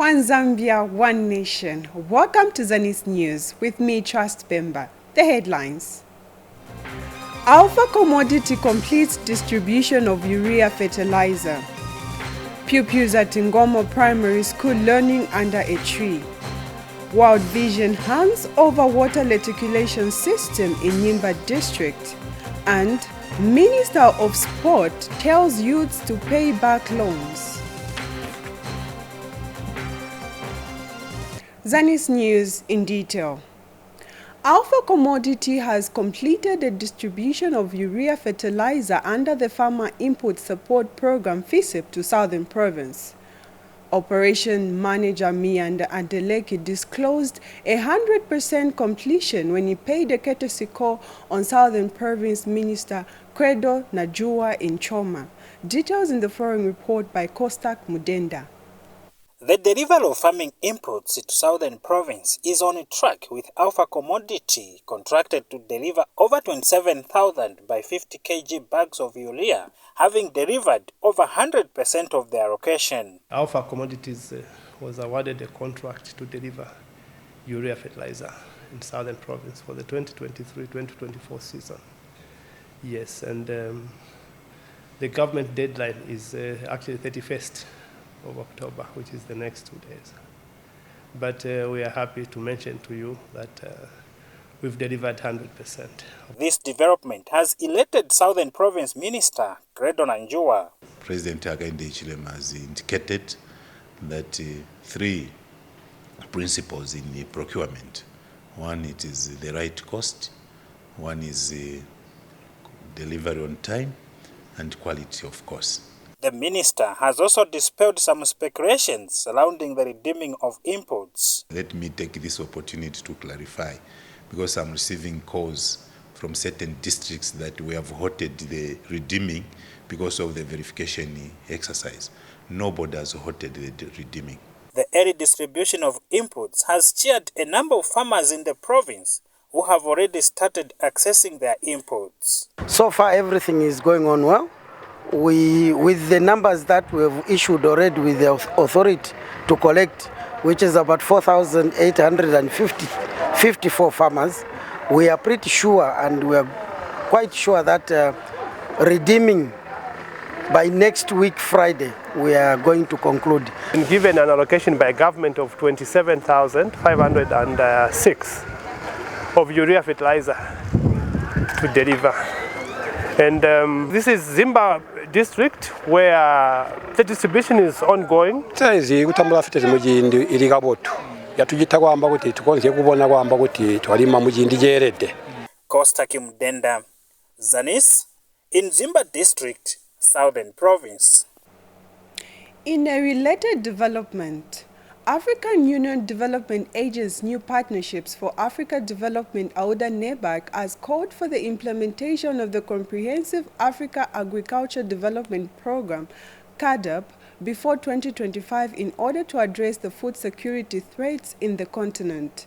One Zambia, one nation. Welcome to Zanis News with me, Trust Bemba. The headlines. Alpha Commodity completes distribution of urea fertilizer. Pupils at Ngomo Primary School learning under a tree. World Vision hands over water reticulation system in Nyimba district. And Minister of Sport tells youths to pay back loans. Zanis News in detail. Alpha Commodity has completed the distribution of urea fertilizer under the Farmer Input Support Program FISIP to Southern Province. Operation Manager Miyanda Adeleke disclosed 100% completion when he paid a courtesy call on Southern Province Minister Credo Najua in Choma. Details in the following report by Kostak Mudenda. The delivery of farming inputs to Southern Province is on track, with Alpha Commodity contracted to deliver over 27,000 by 50 kg bags of urea, having delivered over 100% of their allocation. Alpha Commodities was awarded a contract to deliver urea fertilizer in Southern Province for the 2023-2024 season. Yes, and the government deadline is actually 31st of October, which is the next 2 days. But we are happy to mention to you that we've delivered 100%. This development has elated Southern Province Minister Credo Najua. President Hakainde Hichilema has indicated that three principles in the procurement. One, it is the right cost. One is delivery on time, and quality, of course. The minister has also dispelled some speculations surrounding the redeeming of imports. Let me take this opportunity to clarify, because I'm receiving calls from certain districts that we have halted the redeeming because of the verification exercise. Nobody has halted the redeeming. The early distribution of inputs has cheered a number of farmers in the province who have already started accessing their inputs. So far, everything is going on well. With the numbers that we have issued already with the authority to collect, which is about 4,854 farmers, we are pretty sure, and we are quite sure that redeeming by next week Friday, we are going to conclude. And given an allocation by government of 27,506 of urea fertilizer to deliver. And this is Zimba district where the distribution is ongoing. Costa Kimdenda, Zanis, in Zimba district, Southern Province. In a related development, African Union Development Agency's new partnerships for Africa Development AUDA NEBAC has called for the implementation of the Comprehensive Africa Agriculture Development Program, CADAP, before 2025 in order to address the food security threats in the continent.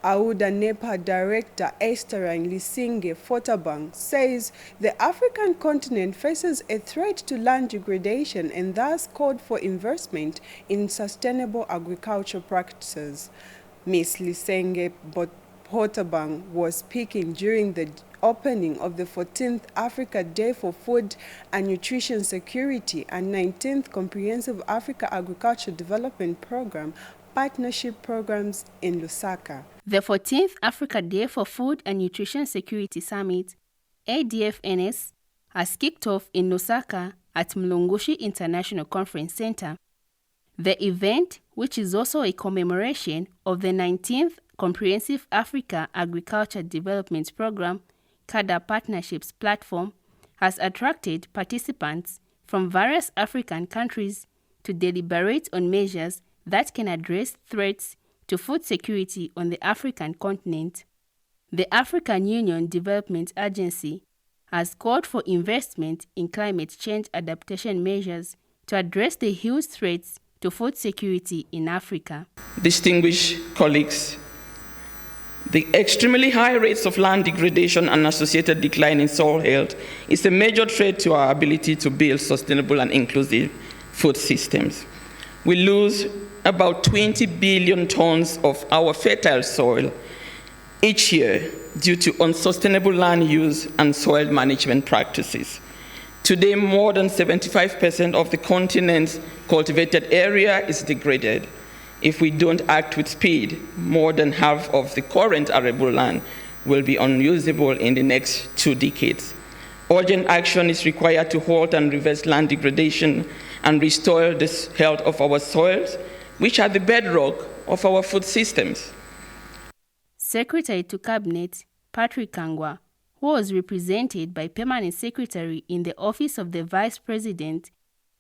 AUDA NEPA Director Esther Lisinge Fotabang says the African continent faces a threat to land degradation and thus called for investment in sustainable agricultural practices. Ms. Lisenge Fotabang was speaking during the opening of the 14th Africa Day for Food and Nutrition Security and 19th Comprehensive Africa Agriculture Development Program partnership programs in Lusaka. The 14th Africa Day for Food and Nutrition Security Summit, ADFNS, has kicked off in Lusaka at Mlungushi International Conference Center. The event, which is also a commemoration of the 19th Comprehensive Africa Agriculture Development Program, CADA Partnerships Platform, has attracted participants from various African countries to deliberate on measures that can address threats to food security on the African continent. The African Union Development Agency has called for investment in climate change adaptation measures to address the huge threats to food security in Africa. Distinguished colleagues, the extremely high rates of land degradation and associated decline in soil health is a major threat to our ability to build sustainable and inclusive food systems. We lose about 20 billion tons of our fertile soil each year due to unsustainable land use and soil management practices. Today, more than 75% of the continent's cultivated area is degraded. If we don't act with speed, more than half of the current arable land will be unusable in the next 2 decades. Urgent action is required to halt and reverse land degradation and restore the health of our soils, which are the bedrock of our food systems. Secretary to Cabinet, Patrick Kangwa, who was represented by Permanent Secretary in the Office of the Vice President,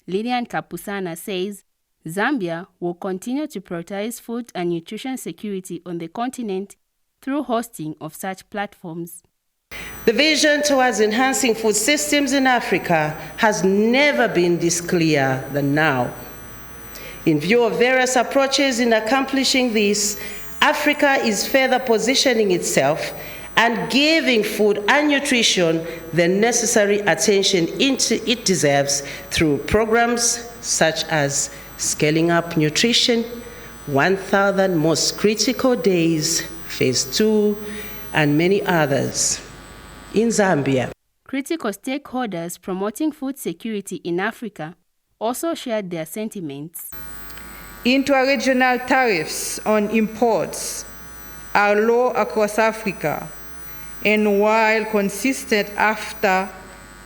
Lilian Kapusana, says Zambia will continue to prioritize food and nutrition security on the continent through hosting of such platforms. The vision towards enhancing food systems in Africa has never been this clear than now. In view of various approaches in accomplishing this, Africa is further positioning itself and giving food and nutrition the necessary attention it deserves through programs such as Scaling Up Nutrition, 1,000 Most Critical Days, Phase 2, and many others. In Zambia, critical stakeholders promoting food security in Africa also shared their sentiments. Intra-regional tariffs on imports are low across Africa, and while consistent after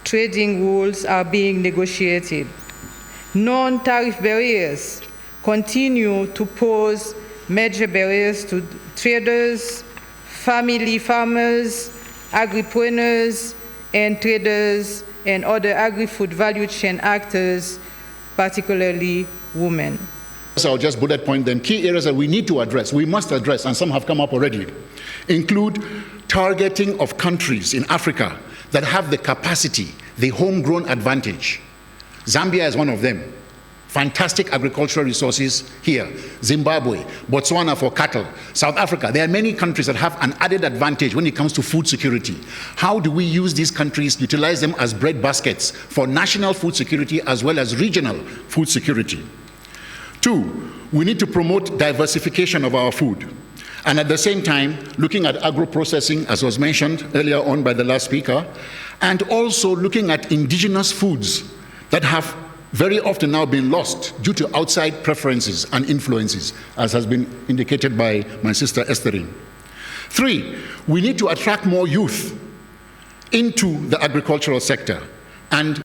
trading rules are being negotiated, non-tariff barriers continue to pose major barriers to traders, family farmers, agripreneurs, and traders, and other agri-food value chain actors, particularly women. So I'll just bullet point them. Key areas that we need to address, we must address, and some have come up already, include targeting of countries in Africa that have the capacity, the homegrown advantage. Zambia is one of them. Fantastic agricultural resources here. Zimbabwe, Botswana for cattle, South Africa. There are many countries that have an added advantage when it comes to food security. How do we use these countries, utilize them as bread baskets for national food security as well as regional food security? 2, we need to promote diversification of our food. And at the same time, looking at agro-processing, as was mentioned earlier on by the last speaker, and also looking at indigenous foods that have very often now been lost due to outside preferences and influences, as has been indicated by my sister Estherine. 3, we need to attract more youth into the agricultural sector. And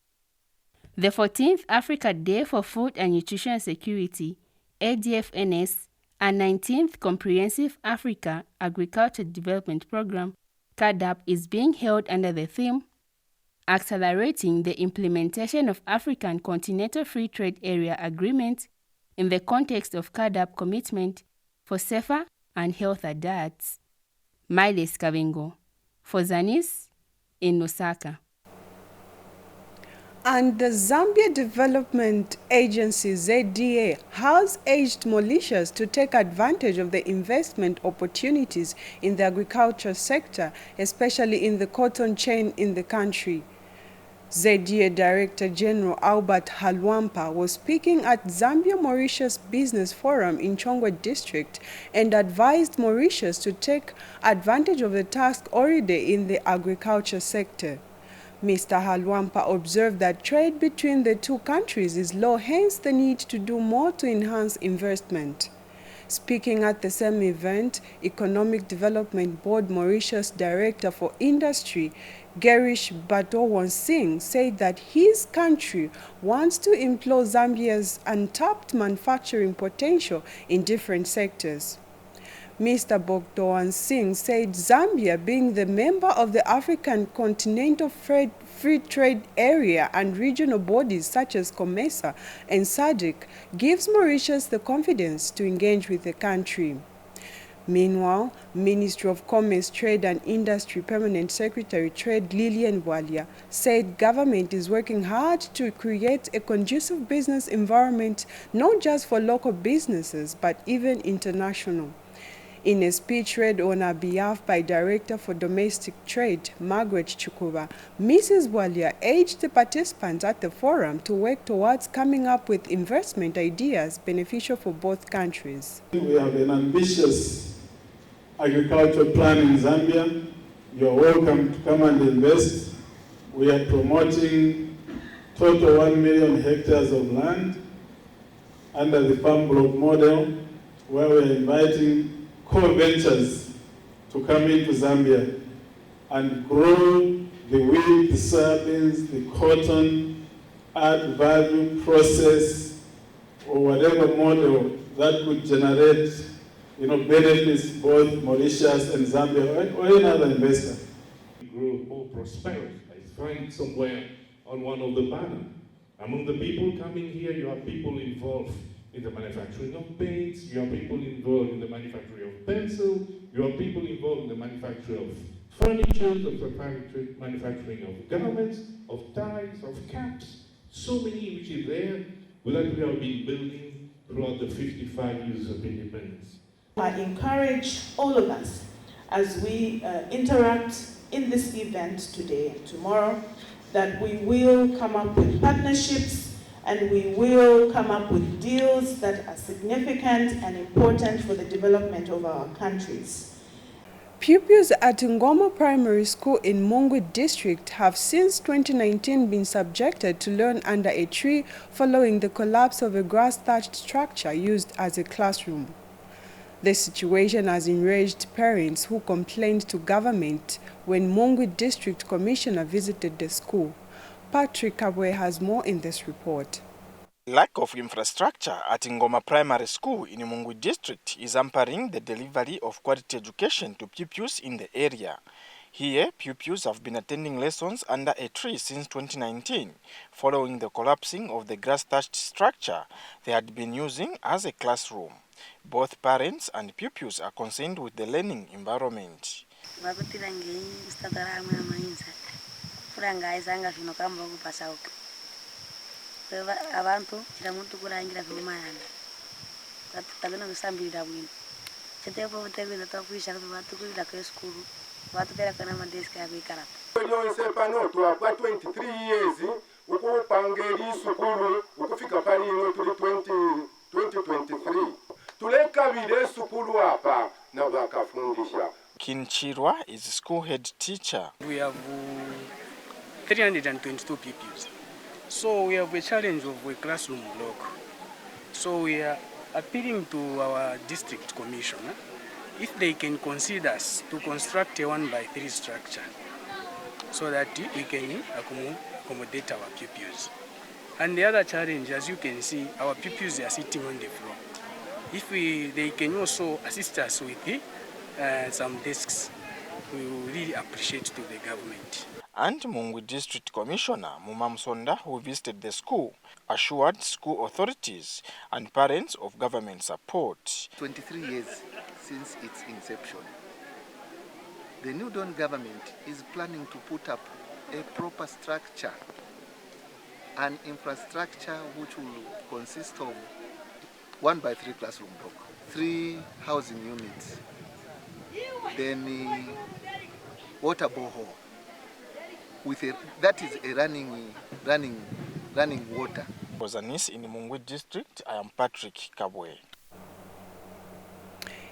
the 14th Africa Day for Food and Nutrition Security, ADFNS, and 19th Comprehensive Africa Agriculture Development Program, CAADP, is being held under the theme Accelerating the Implementation of African Continental Free Trade Area Agreement in the context of CAADP commitment for safer and healthier diets. Miles Kavingo, for Zanis, in Lusaka. And the Zambia Development Agency, ZDA, has urged Mauritius to take advantage of the investment opportunities in the agriculture sector, especially in the cotton chain in the country. ZDA Director General Albert Halwampa was speaking at Zambia-Mauritius Business Forum in Chongwe District and advised Mauritius to take advantage of the task already in the agriculture sector. Mr. Halwampa observed that trade between the two countries is low, hence the need to do more to enhance investment. Speaking at the same event, Economic Development Board Mauritius Director for Industry, Gerish Batowan Singh, said that his country wants to employ Zambia's untapped manufacturing potential in different sectors. Mr. Bogdowan Singh said Zambia, being the member of the African Continental Free Trade Area and regional bodies such as COMESA and SADC, gives Mauritius the confidence to engage with the country. Meanwhile, Ministry of Commerce, Trade and Industry Permanent Secretary Trade Lilian Walia said government is working hard to create a conducive business environment not just for local businesses but even international. In a speech read on her behalf by Director for Domestic Trade, Margaret Chukuba, Mrs. Walia urged the participants at the forum to work towards coming up with investment ideas beneficial for both countries. We have an ambitious agricultural plan in Zambia. You are welcome to come and invest. We are promoting total 1 million hectares of land under the farm block model, where we are inviting core ventures to come into Zambia and grow the wheat, the soybeans, the cotton, add value, process, or whatever model that could generate benefits both Mauritius and Zambia or any other investor. Grow more prosperity. I find somewhere on one of the banners. Among the people coming here, you have people involved in the manufacturing of paints, you have people involved in the manufacturing of pencil, you have people involved in the manufacture of furniture, the manufacturing of garments, of ties, of caps, so many which is there, that we have been building throughout the 55 years of independence. I encourage all of us as we interact in this event today and tomorrow that we will come up with partnerships and we will come up with deals that are significant and important for the development of our countries. Pupils at Ngoma Primary School in Mungwi District have since 2019 been subjected to learn under a tree following the collapse of a grass-thatched structure used as a classroom. The situation has enraged parents who complained to government when Mungwi District Commissioner visited the school. Patrick Kabwe has more in this report. Lack of infrastructure at Ngoma Primary School in Mungwi District is hampering the delivery of quality education to pupils in the area. Here, pupils have been attending lessons under a tree since 2019, following the collapsing of the grass-thatched structure they had been using as a classroom. Both parents and pupils are concerned with the learning environment. Kinchirwa is school head teacher. We have 322 pupils. So we have a challenge of a classroom block. So we are appealing to our district commissioner if they can consider us to construct a 1x3 structure so that we can accommodate our pupils. And the other challenge, as you can see, our pupils are sitting on the floor. If they can also assist us with some desks, we will really appreciate to the government. And Mungwi District Commissioner Mumam Sonda, who visited the school, assured school authorities and parents of government support. 23 years since its inception, the New Dawn government is planning to put up a proper structure, an infrastructure which will consist of 1x3 classroom block, 3 housing units, then water borehole. That is a running water. For Zanis in Mungwi District, I am Patrick Kabwe.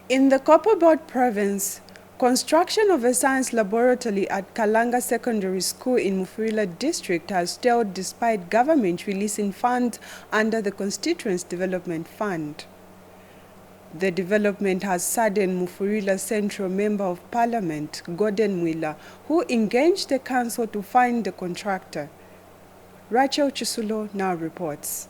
In the Copperbelt province, construction of a science laboratory at Kalanga Secondary School in Mufulira District has stalled despite government releasing funds under the Constituency Development Fund. The development has saddened Mufulira Central Member of Parliament, Gordon Mwila, who engaged the council to find the contractor. Rachel Chisulo now reports.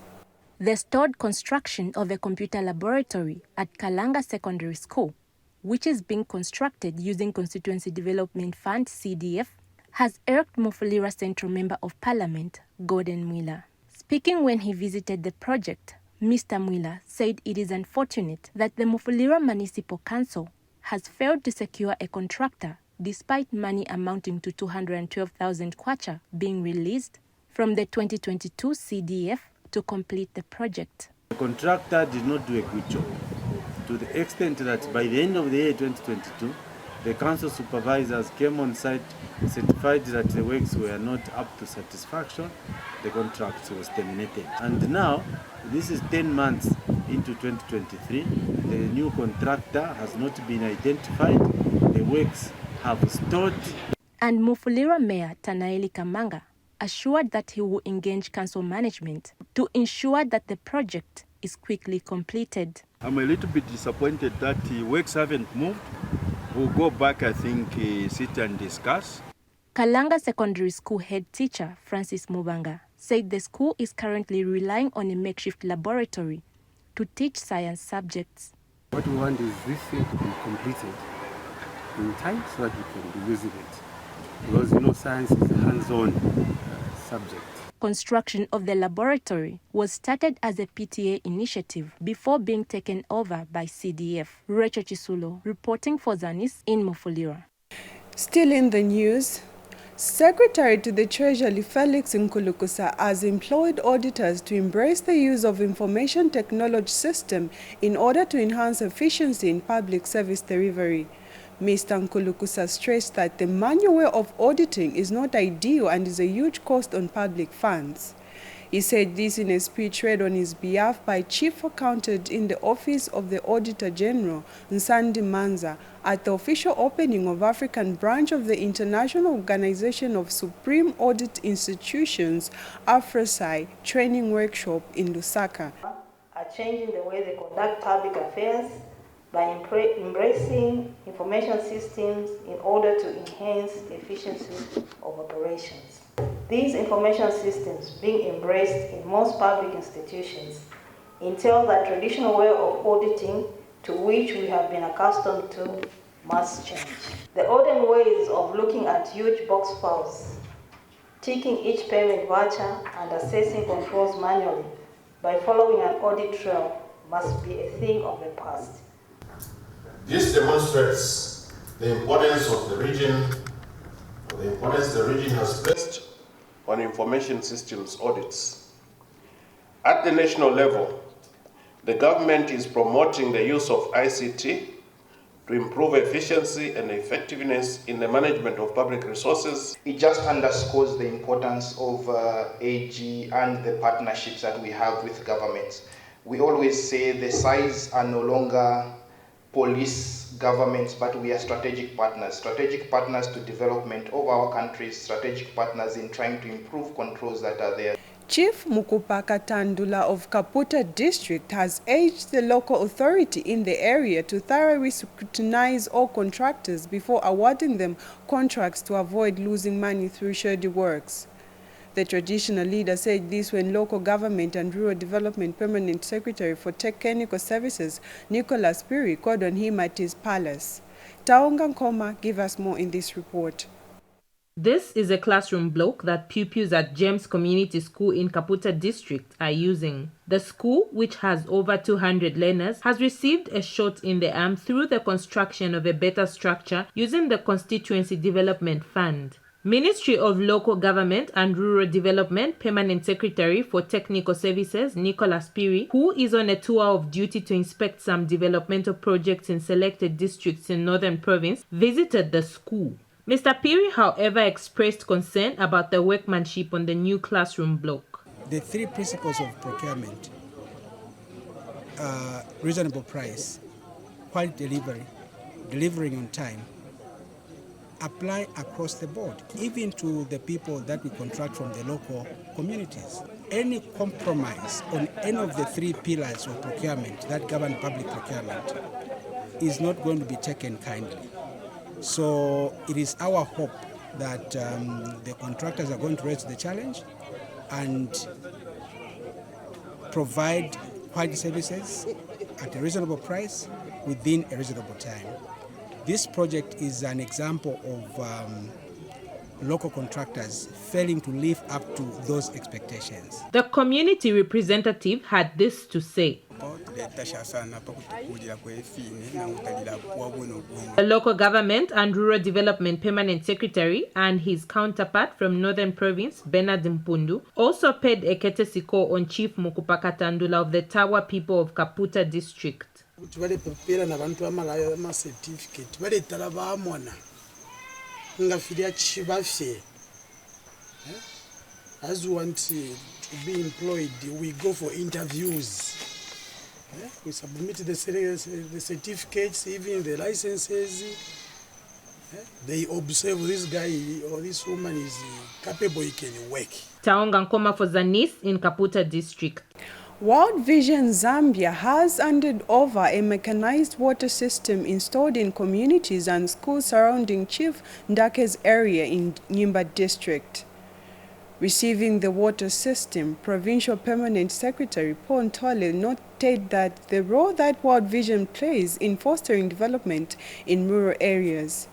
The stalled construction of a computer laboratory at Kalanga Secondary School, which is being constructed using Constituency Development Fund CDF, has irked Mufulira Central Member of Parliament, Gordon Mwila. Speaking when he visited the project, Mr. Mwila said it is unfortunate that the Mufulira Municipal Council has failed to secure a contractor despite money amounting to 212,000 kwacha being released from the 2022 CDF to complete the project. The contractor did not do a good job. to the extent that by the end of the year 2022, the council supervisors came on site, certified that the works were not up to satisfaction, the contract was terminated. And now, this is 10 months into 2023, the new contractor has not been identified, the works have stalled. And Mufulira Mayor Tanaeli Kamanga assured that he will engage council management to ensure that the project is quickly completed. I'm a little bit disappointed that the works haven't moved. We'll go back, I think, sit and discuss. Kalanga Secondary School head teacher Francis Mubanga said the school is currently relying on a makeshift laboratory to teach science subjects. What we want is this thing to be completed in time so that we can be using it. Because you know science is a hands-on subject. Construction of the laboratory was started as a PTA initiative before being taken over by CDF. Rachel Chisulo reporting for Zanis in Mufulira. Still in the news, Secretary to the Treasury Felix Nkulukusa has employed auditors to embrace the use of information technology system in order to enhance efficiency in public service delivery. Mr. Nkulukusa stressed that the manual way of auditing is not ideal and is a huge cost on public funds. He said this in a speech read on his behalf by Chief Accountant in the Office of the Auditor General, Nsandi Manza, at the official opening of African branch of the International Organization of Supreme Audit Institutions, AFROSAI, training workshop in Lusaka. Are changing the way they conduct public affairs by embracing information systems in order to enhance the efficiency of operations. These information systems being embraced in most public institutions entail that traditional way of auditing to which we have been accustomed to must change. The olden ways of looking at huge box files, ticking each payment voucher and assessing controls manually by following an audit trail must be a thing of the past. This demonstrates the importance of the region, has placed on information systems audits. At the national level, the government is promoting the use of ICT to improve efficiency and effectiveness in the management of public resources. It just underscores the importance of AG and the partnerships that we have with governments. We always say the size are no longer police governments, but we are strategic partners to development of our countries, strategic partners in trying to improve controls that are there. Chief Mukupaka Tandula of Kaputa District has urged the local authority in the area to thoroughly scrutinize all contractors before awarding them contracts to avoid losing money through shady works. The traditional leader said this when Local Government and Rural Development Permanent Secretary for Technical Services, Nicholas Piri, called on him at his palace. Taonga Nkoma give us more in this report. This is a classroom block that pupils at James Community School in Kaputa District are using. The school, which has over 200 learners, has received a shot in the arm through the construction of a better structure using the Constituency Development Fund. Ministry of Local Government and Rural Development Permanent Secretary for Technical Services, Nicholas Piri, who is on a tour of duty to inspect some developmental projects in selected districts in Northern Province, visited the school. Mr. Piri, however, expressed concern about the workmanship on the new classroom block. The three principles of procurement, reasonable price, quality delivery, delivering on time, apply across the board, even to the people that we contract from the local communities. Any compromise on any of the three pillars of procurement that govern public procurement is not going to be taken kindly. So it is our hope that the contractors are going to raise the challenge and provide quality services at a reasonable price within a reasonable time. This project is an example of local contractors failing to live up to those expectations. The community representative had this to say. The Local Government and Rural Development Permanent Secretary and his counterpart from Northern Province, Bernard Mpundu, also paid a courtesy call on Chief Mukupaka Tandula of the Tawa people of Kaputa District. kuti valepepera navantu vamalayo amacertificate valetara vamona ngafiri achivafe as we want to be employed, we go for interviews. We submit the certificates, even the licenses. They observe this guy or this woman is capable, he can work. Taonga Nkoma for Zanis in Kaputa district. World Vision Zambia has handed over a mechanized water system installed in communities and schools surrounding Chief Ndake's area in Nyimba district. Receiving the water system, Provincial Permanent Secretary Paul Ntole noted that the role that World Vision plays in fostering development in rural areas.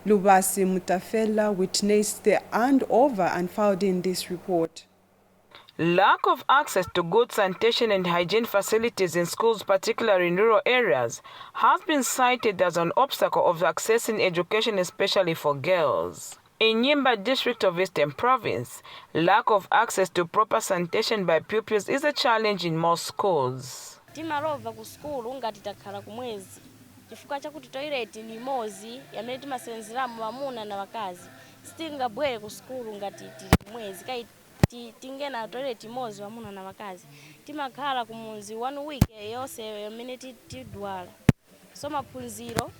Lubasi Mutafela witnessed the handover and filed in this report. Lack of access to good sanitation and hygiene facilities in schools, particularly in rural areas, has been cited as an obstacle of accessing education, especially for girls. In Nyimba district of Eastern Province, lack of access to proper sanitation by pupils is a challenge in most schools. Timarova ku school ngati takhala kumwezi. Chifukwa chakuti toilet ni mozi yamene timasenzeramu vamuna na vakazi. Sitingabwere ku school ngati tili mwezi kai tingena toilet mozi vamuna na vakazi. Timakhala kumunzi 1 week yonse yamene tidwala. So maphunziro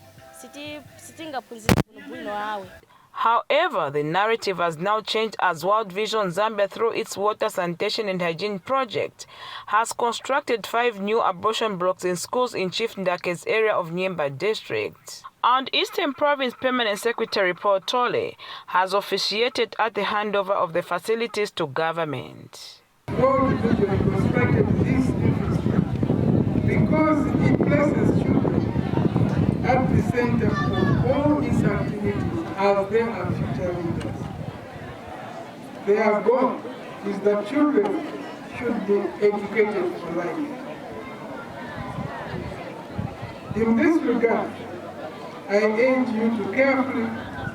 sitingaphunzire bwino awe. However, the narrative has now changed as World Vision Zambia, through its water sanitation and hygiene project, has constructed 5 new abortion blocks in schools in Chief Ndake's area of Nyimba district. And Eastern Province Permanent Secretary Paul Ntole has officiated at the handover of the facilities to government. World Vision constructed this infrastructure because it places children at the center of all its activities, as they are future leaders. Their goal is that children should be educated for life. In this regard, I urge you to carefully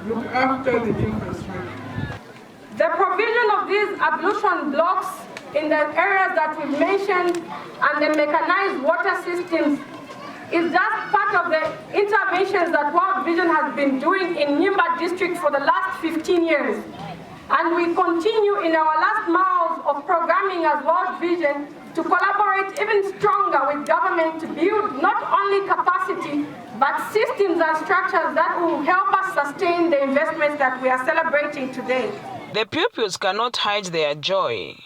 look after the infrastructure. The provision of these ablution blocks in the areas that we've mentioned and the mechanized water systems is just part of the interventions that World Vision has been doing in Nyimba district for the last 15 years. And we continue in our last miles of programming as World Vision to collaborate even stronger with government to build not only capacity, but systems and structures that will help us sustain the investments that we are celebrating today. The pupils cannot hide their joy.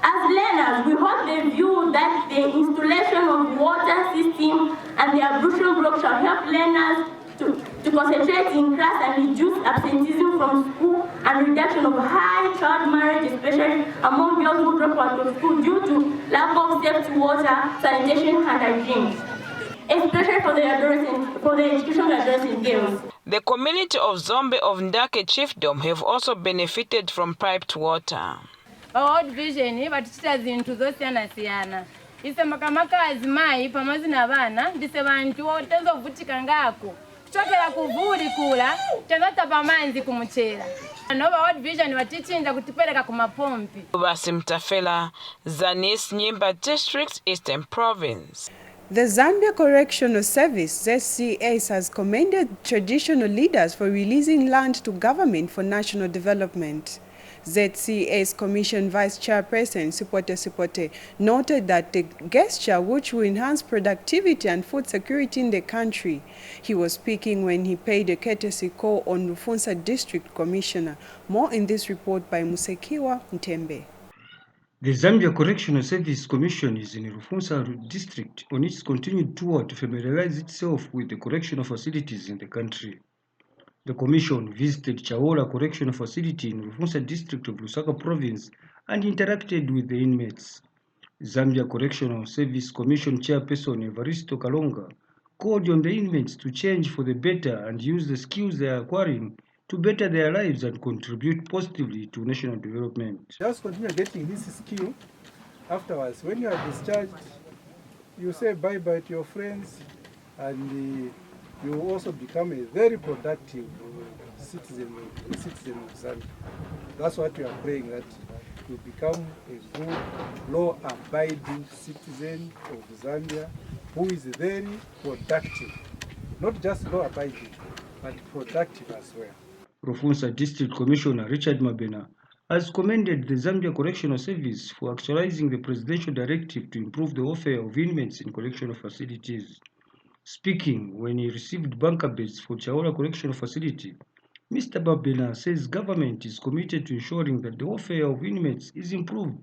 As learners, we hold the view that the installation of water system and the ablution block shall help learners to concentrate in class and reduce absenteeism from school and reduction of high child marriage, especially among girls who drop out of school due to lack of safe water, sanitation, and hygiene, especially for the education of adolescent girls. The community of Zombe of Ndake Chiefdom have also benefited from piped water. World Vision batichita zinthu zosiyana-siyana. Ise makamaka azimai pamodzi na vana ndise vantu tenzovutika ngako. Kuchokera kuvuli kula tenzotapa manzi kumuchera. Nova World Vision vatichinja kutipereka kumapompi. Lubasi Mutafela, Zanis, Nyimba district, Eastern Province. The Zambia Correctional Service, ZCS, has commended traditional leaders for releasing land to government for national development. ZCS Commission Vice Chairperson Sipote noted that the gesture, which will enhance productivity and food security in the country. He was speaking when he paid a courtesy call on Rufunsa District Commissioner. More in this report by Musekiwa Ntembe. The Zambia Correctional Service Commission is in Rufunsa District on its continued tour to familiarize itself with the correctional facilities in the country. The Commission visited Chaola Correctional Facility in Rufunsa District of Lusaka Province and interacted with the inmates. Zambia Correctional Service Commission Chairperson Evaristo Kalonga called on the inmates to change for the better and use the skills they are acquiring to better their lives and contribute positively to national development. Just continue getting this skill. Afterwards, when you are discharged, you say bye-bye to your friends and you will also become a very productive citizen of Zambia. That's what we are praying, that you become a good, law-abiding citizen of Zambia who is very productive, not just law-abiding, but productive as well. Rufunsa District Commissioner Richard Mabena has commended the Zambia Correctional Service for actualizing the presidential directive to improve the welfare of inmates in correctional facilities. Speaking when he received bunker beds for Chaola Correctional Facility, Mr. Mabena says government is committed to ensuring that the welfare of inmates is improved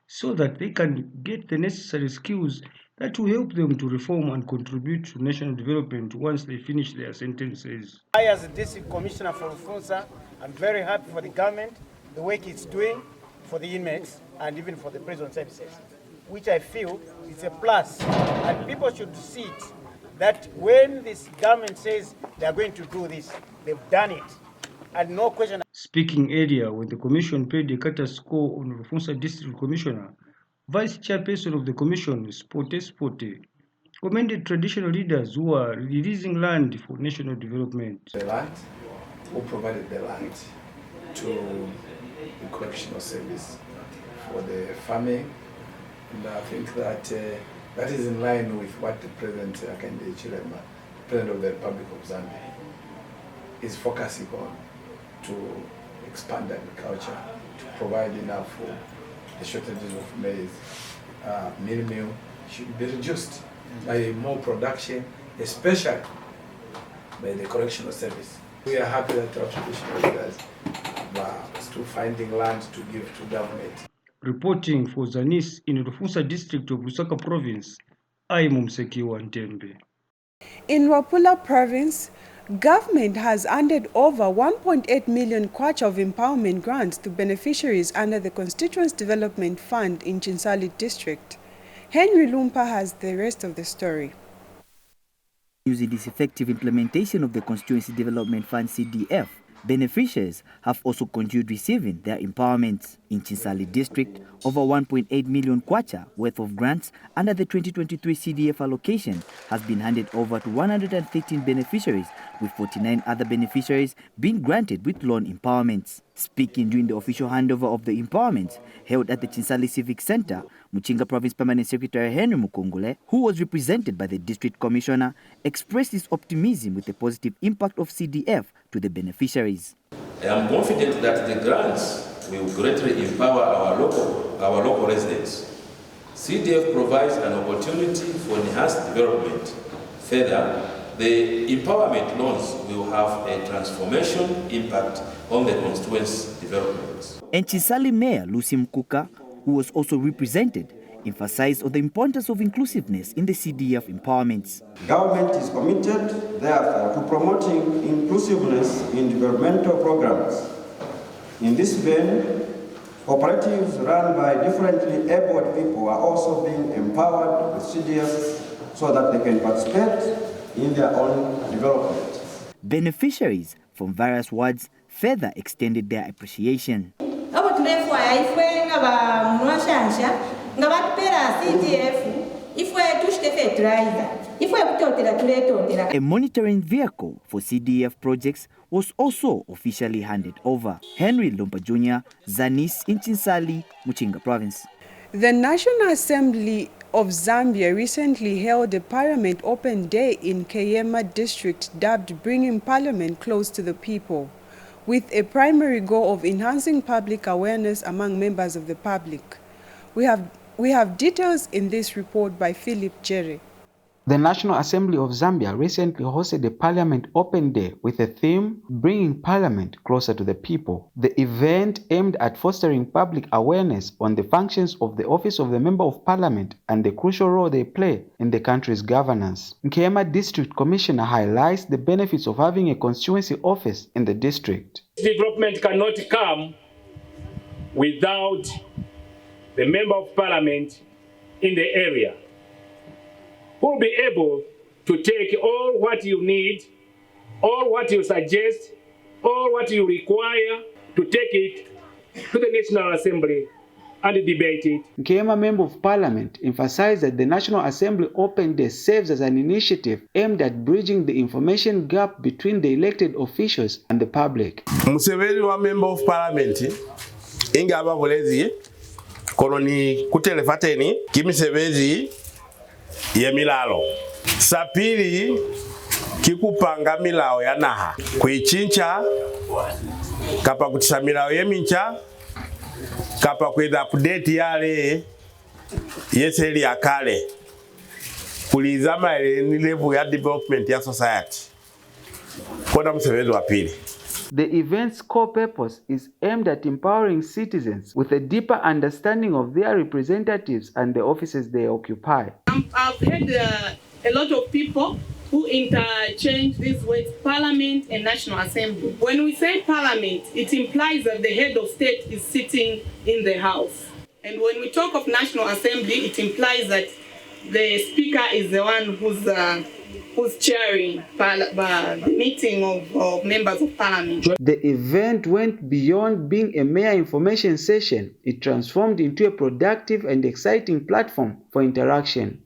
so that they can get the necessary skills that will help them to reform and contribute to national development once they finish their sentences. I, as a district commissioner for Rufunsa, I'm very happy for the government, the work it's doing for the inmates and even for the prison services, which I feel is a plus. And people should see it, that when this government says they are going to do this, they've done it. And no question. Speaking earlier when the commission paid a courtesy call on Rufunsa District Commissioner, Vice Chairperson of the Commission, Spote, commended traditional leaders who are releasing land for national development. The land, who provided the land to the correctional service for the farming, and I think that that is in line with what the President Akande Chilema, President of the Republic of Zambia, is focusing on, to expand agriculture, to provide enough food. The shortages of maize, meal should be reduced by more production, especially by the correctional service. We are happy that our traditional leaders are still finding land to give to government. Reporting for Zanis in Rufunsa District of Lusaka Province, I am Mumseki Wantembe. In Wapula Province, government has handed over 1.8 million kwacha of empowerment grants to beneficiaries under the Constituents Development Fund in Chinsali District. Henry Lumpa has the rest of the story. Using this effective implementation of the Constituency Development Fund CDF, beneficiaries have also continued receiving their empowerments. In Chinsali District, over 1.8 million kwacha worth of grants under the 2023 CDF allocation has been handed over to 113 beneficiaries, with 49 other beneficiaries being granted with loan empowerments. Speaking during the official handover of the empowerments held at the Chinsali Civic Center, Muchinga Province Permanent Secretary Henry Mukungule, who was represented by the District Commissioner, expressed his optimism with the positive impact of CDF to the beneficiaries. I am confident that the grants will greatly empower our local residents. CDF provides an opportunity for enhanced development. Further, the empowerment loans will have a transformation impact on the constituency's development. And Chinsali Mayor Lucy Mkuka, who was also represented, emphasized on the importance of inclusiveness in the CDF empowerments. Government is committed, therefore, to promoting inclusiveness in developmental programs. In this vein, cooperatives run by differently abled people are also being empowered with CDF so that they can participate in their own development. Beneficiaries from various wards further extended their appreciation. A monitoring vehicle for CDF projects was also officially handed over. Henry Lumpa Jr., Zanis in Chinsali, Muchinga Province. The National Assembly of Zambia recently held a Parliament Open Day in Kayema District dubbed Bringing Parliament Close to the People, with a primary goal of enhancing public awareness among members of the public. We have details in this report by Philip Jerry. The National Assembly of Zambia recently hosted a Parliament Open Day with a theme, Bringing Parliament Closer to the People. The event aimed at fostering public awareness on the functions of the Office of the Member of Parliament and the crucial role they play in the country's governance. Nkema District Commissioner highlights the benefits of having a constituency office in the district. Development cannot come without the Member of Parliament in the area, who will be able to take all what you need, all what you suggest, all what you require, to take it to the National Assembly and debate it. Nkema Member of Parliament emphasized that the National Assembly Open Day serves as an initiative aimed at bridging the information gap between the elected officials and the public. Museveni wa Member of Parliament inga ababulezi koloni kutelefateni kimisebezi yemilalo. Sapili kikupanga milao ya naha kuichincha kapa kutisha milao yemincha kapa kweza update yale yeseli ya kale kulizama ni level ya development ya society. Kona msevezo wa pili. The event's core purpose is aimed at empowering citizens with a deeper understanding of their representatives and the offices they occupy. I've heard a lot of people who interchange these words, Parliament and National Assembly. When we say Parliament, it implies that the head of state is sitting in the House. And when we talk of National Assembly, it implies that the Speaker is the one who's chairing the meeting of members of Parliament. The event went beyond being a mere information session. It transformed into a productive and exciting platform for interaction.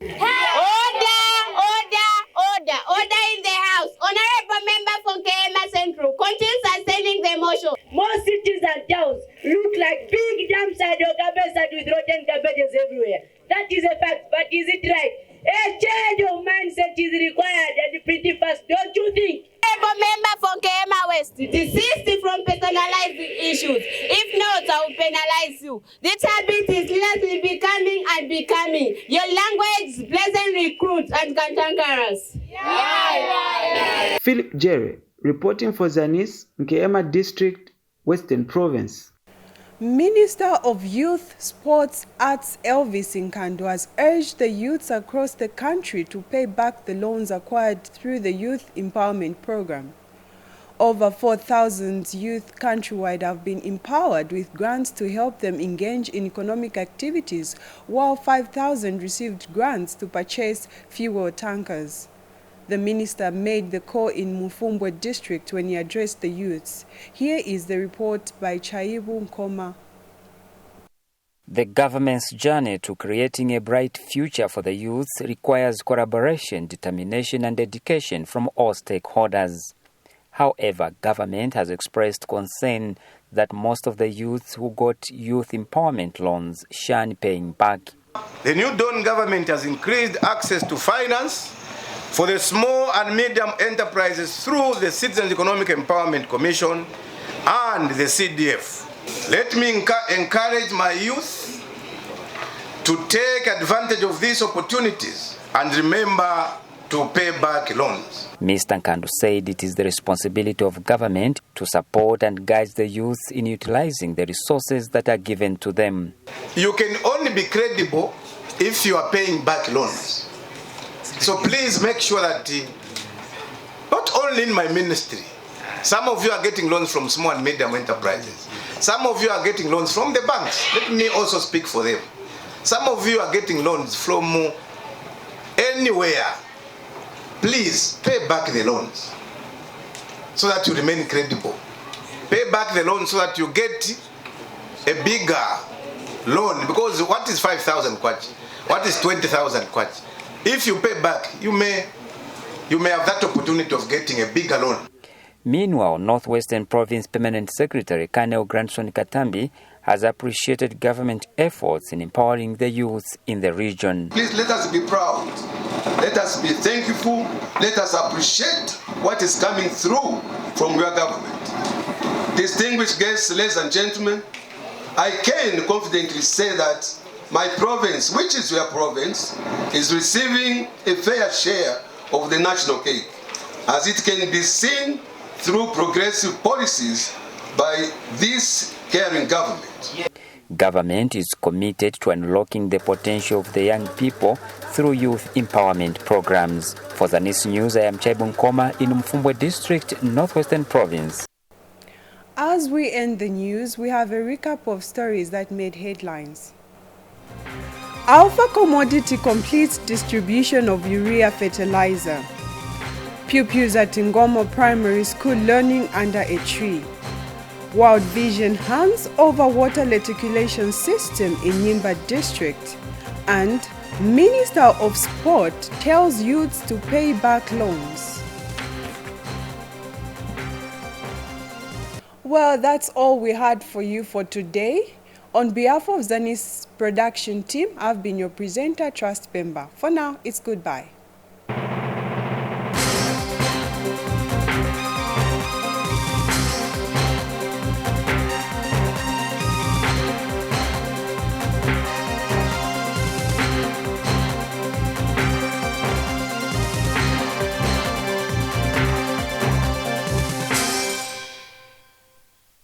Order in the House. Honorable member from KMA Central, continue sustaining the motion. Most cities and towns look like big dumpside or garbage with rotten garbages everywhere. That is a fact, but is it right? A change of mindset is required and pretty fast, don't you think? Honorable member from KMA West, desist from personalizing issues. If not, I will penalize you. This habit is lastly becoming and becoming. Your language is pleasant recruit and cantankerous. Philip Jerry, reporting for Zanis, Nkema District, Western Province. Minister of Youth, Sports, Arts Elvis Nkando has urged the youths across the country to pay back the loans acquired through the Youth Empowerment Program. Over 4,000 youth countrywide have been empowered with grants to help them engage in economic activities, while 5,000 received grants to purchase fuel tankers. The minister made the call in Mufumbo district when he addressed the youths. Here is the report by Chaibu Nkoma. The government's journey to creating a bright future for the youth requires collaboration, determination and dedication from all stakeholders. However, government has expressed concern that most of the youths who got youth empowerment loans shun paying back. The new Dawn government has increased access to finance for the small and medium enterprises through the Citizens Economic Empowerment Commission and the CDF. Let me encourage my youth to take advantage of these opportunities and remember to pay back loans. Mr. Nkando said it is the responsibility of government to support and guide the youth in utilizing the resources that are given to them. You can only be credible if you are paying back loans. So please make sure that not only in my ministry, some of you are getting loans from small and medium enterprises. Some of you are getting loans from the banks. Let me also speak for them. Some of you are getting loans from anywhere. Please pay back the loans so that you remain credible. Pay back the loans so that you get a bigger loan, because what is 5,000 kwacha? What is 20,000 kwacha? If you pay back, you may have that opportunity of getting a bigger loan. Meanwhile, Northwestern Province Permanent Secretary Colonel Grandson Katambi has appreciated government efforts in empowering the youth in the region. Please let us be proud. Let us be thankful. Let us appreciate what is coming through from your government. Distinguished guests, ladies and gentlemen, I can confidently say that my province, which is your province, is receiving a fair share of the national cake, as it can be seen through progressive policies by this caring government. Government is committed to unlocking the potential of the young people through youth empowerment programs. For Zanis News, I am Chaibu Nkoma in Mfumbwe District, Northwestern Province. As we end the news, we have a recap of stories that made headlines. Alpha Commodity completes distribution of urea fertilizer. Pupils at Ngomo Primary School learning under a tree. World Vision hands over water reticulation system in Nyimba District. And Minister of Sport tells youths to pay back loans. Well, that's all we had for you for today. On behalf of Zanis production team, I've been your presenter, Trust Pemba. For now, it's goodbye.